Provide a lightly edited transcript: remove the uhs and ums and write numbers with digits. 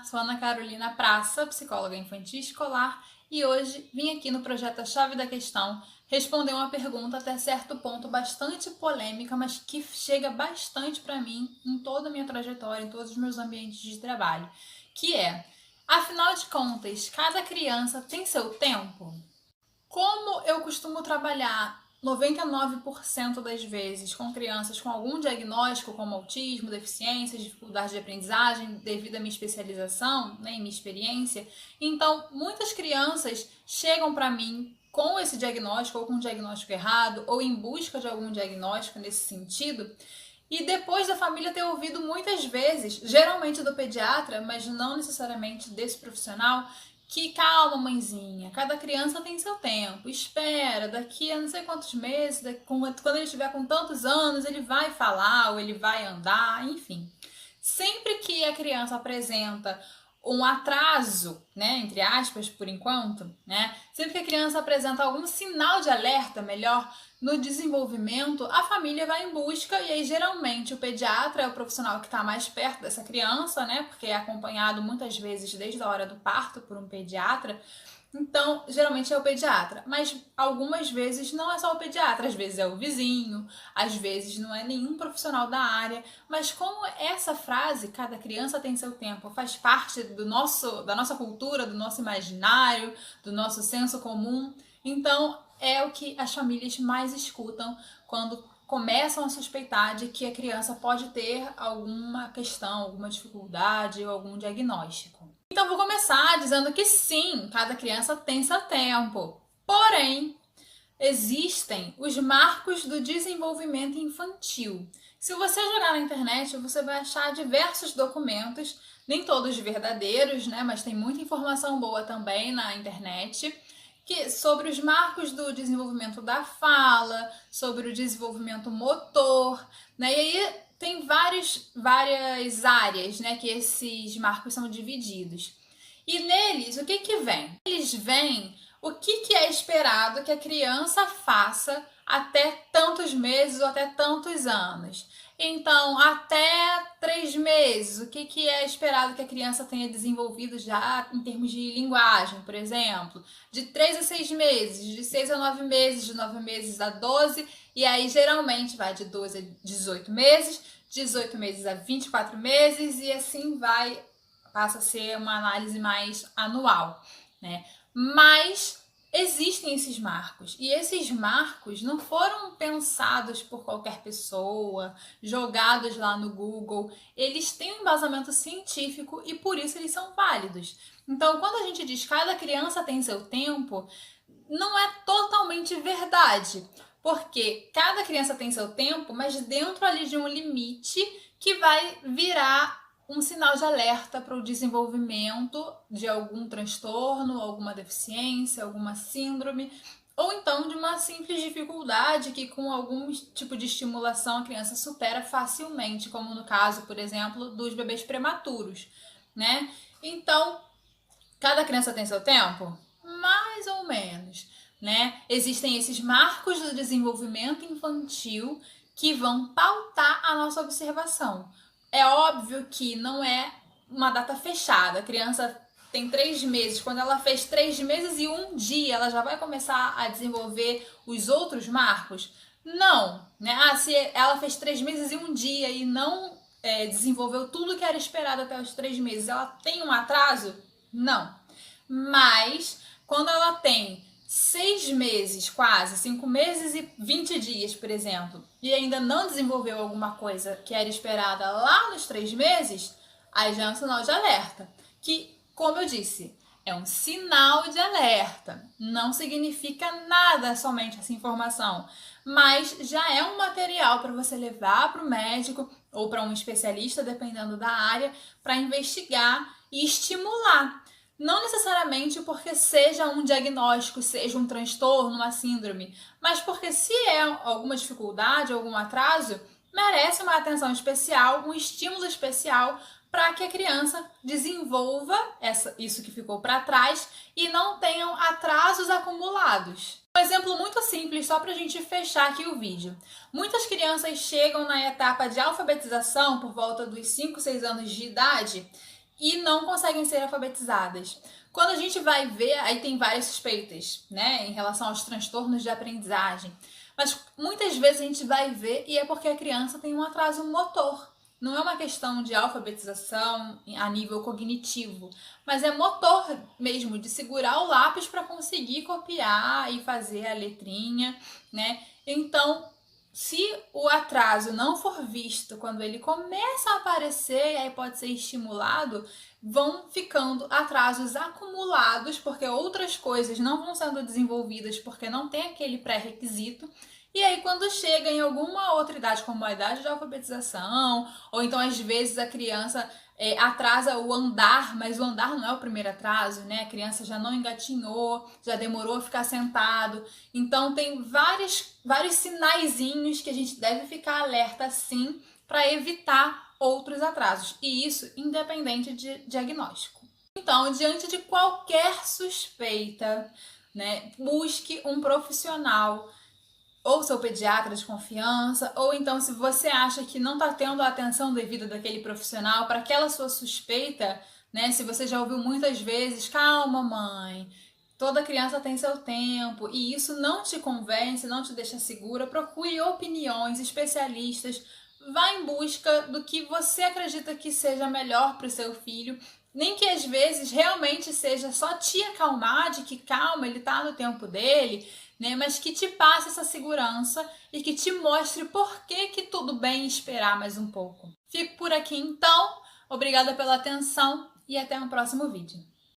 sou Ana Carolina Praça, psicóloga infantil e escolar, e hoje vim aqui no projeto A Chave da Questão responder uma pergunta até certo ponto bastante polêmica, mas que chega bastante para mim em toda a minha trajetória, em todos os meus ambientes de trabalho, que é, afinal de contas, cada criança tem seu tempo? Como eu costumo trabalhar 99% das vezes com crianças com algum diagnóstico, como autismo, deficiências, dificuldade de aprendizagem, devido à minha especialização, né, e minha experiência, então muitas crianças chegam para mim com esse diagnóstico, ou com um diagnóstico errado, ou em busca de algum diagnóstico nesse sentido, e depois da família ter ouvido muitas vezes, geralmente do pediatra, mas não necessariamente desse profissional, que calma, mãezinha, cada criança tem seu tempo, espera, daqui a não sei quantos meses, quando ele estiver com tantos anos, ele vai falar ou ele vai andar, enfim. Sempre que a criança apresenta um atraso, né, entre aspas, por enquanto, né, sempre que a criança apresenta algum sinal de alerta, melhor, no desenvolvimento, a família vai em busca e aí geralmente o pediatra é o profissional que está mais perto dessa criança, né, porque é acompanhado muitas vezes desde a hora do parto por um pediatra. Então, geralmente é o pediatra, mas algumas vezes não é só o pediatra, às vezes é o vizinho, às vezes não é nenhum profissional da área, mas como essa frase, cada criança tem seu tempo, faz parte da nossa cultura, do nosso imaginário, do nosso senso comum, então é o que as famílias mais escutam quando começam a suspeitar de que a criança pode ter alguma questão, alguma dificuldade ou algum diagnóstico. Então vou começar dizendo que sim, cada criança tem seu tempo. Porém, existem os marcos do desenvolvimento infantil. Se você jogar na internet, você vai achar diversos documentos, nem todos verdadeiros, né, mas tem muita informação boa também na internet, sobre os marcos do desenvolvimento da fala, sobre o desenvolvimento motor, né? E aí tem várias áreas, né, que esses marcos são divididos. E neles, o que vem? Eles vêm o que é esperado que a criança faça até tantos meses ou até tantos anos. Então, até 3 meses, o que é esperado que a criança tenha desenvolvido já em termos de linguagem, por exemplo? De 3 a 6 meses, de 6 a 9 meses, de 9 meses a 12, e aí geralmente vai de 12 a 18 meses, 18 meses a 24 meses, e assim vai, passa a ser uma análise mais anual, né? Mas existem esses marcos, e esses marcos não foram pensados por qualquer pessoa, jogados lá no Google, eles têm um embasamento científico e por isso eles são válidos. Então, quando a gente diz que cada criança tem seu tempo, não é totalmente verdade, porque cada criança tem seu tempo, mas dentro ali de um limite que vai virar um sinal de alerta para o desenvolvimento de algum transtorno, alguma deficiência, alguma síndrome, ou então de uma simples dificuldade que com algum tipo de estimulação a criança supera facilmente, como no caso, por exemplo, dos bebês prematuros, né? Então, cada criança tem seu tempo? Mais ou menos, né? Existem esses marcos do desenvolvimento infantil que vão pautar a nossa observação. É óbvio que não é uma data fechada. A criança tem 3 meses. Quando ela fez 3 meses e 1 dia, ela já vai começar a desenvolver os outros marcos? Não, né? Se ela fez 3 meses e 1 dia e não desenvolveu tudo que era esperado até os 3 meses, ela tem um atraso? Não. Mas, quando ela tem 6 meses, quase, 5 meses e 20 dias, por exemplo, e ainda não desenvolveu alguma coisa que era esperada lá nos 3 meses, aí já é um sinal de alerta. Que, como eu disse, é um sinal de alerta. Não significa nada somente essa informação, mas já é um material para você levar para o médico ou para um especialista, dependendo da área, para investigar e estimular. Não necessariamente porque seja um diagnóstico, seja um transtorno, uma síndrome, mas porque se é alguma dificuldade, algum atraso, merece uma atenção especial, um estímulo especial para que a criança desenvolva isso que ficou para trás e não tenham atrasos acumulados. Um exemplo muito simples, só para a gente fechar aqui o vídeo. Muitas crianças chegam na etapa de alfabetização por volta dos 5, 6 anos de idade e não conseguem ser alfabetizadas. Quando a gente vai ver, aí tem várias suspeitas, né, em relação aos transtornos de aprendizagem. Mas muitas vezes a gente vai ver e é porque a criança tem um atraso motor. Não é uma questão de alfabetização a nível cognitivo, mas é motor mesmo, de segurar o lápis para conseguir copiar e fazer a letrinha, né? Então, se o atraso não for visto quando ele começa a aparecer, aí pode ser estimulado, vão ficando atrasos acumulados, porque outras coisas não vão sendo desenvolvidas porque não tem aquele pré-requisito. E aí, quando chega em alguma outra idade, como a idade de alfabetização, ou então às vezes a criança atrasa o andar, mas o andar não é o primeiro atraso, né? A criança já não engatinhou, já demorou a ficar sentado. Então, tem vários sinaizinhos que a gente deve ficar alerta sim para evitar outros atrasos. E isso independente de diagnóstico. Então, diante de qualquer suspeita, né, busque um profissional ou seu pediatra de confiança, ou então se você acha que não está tendo a atenção devida daquele profissional para aquela sua suspeita, né? Se você já ouviu muitas vezes, calma, mãe, toda criança tem seu tempo, e isso não te convence, não te deixa segura, procure opiniões, especialistas, vá em busca do que você acredita que seja melhor para o seu filho. Nem que às vezes realmente seja só te acalmar, de que calma, ele está no tempo dele, né? Mas que te passe essa segurança e que te mostre por que tudo bem esperar mais um pouco. Fico por aqui então, obrigada pela atenção e até um próximo vídeo.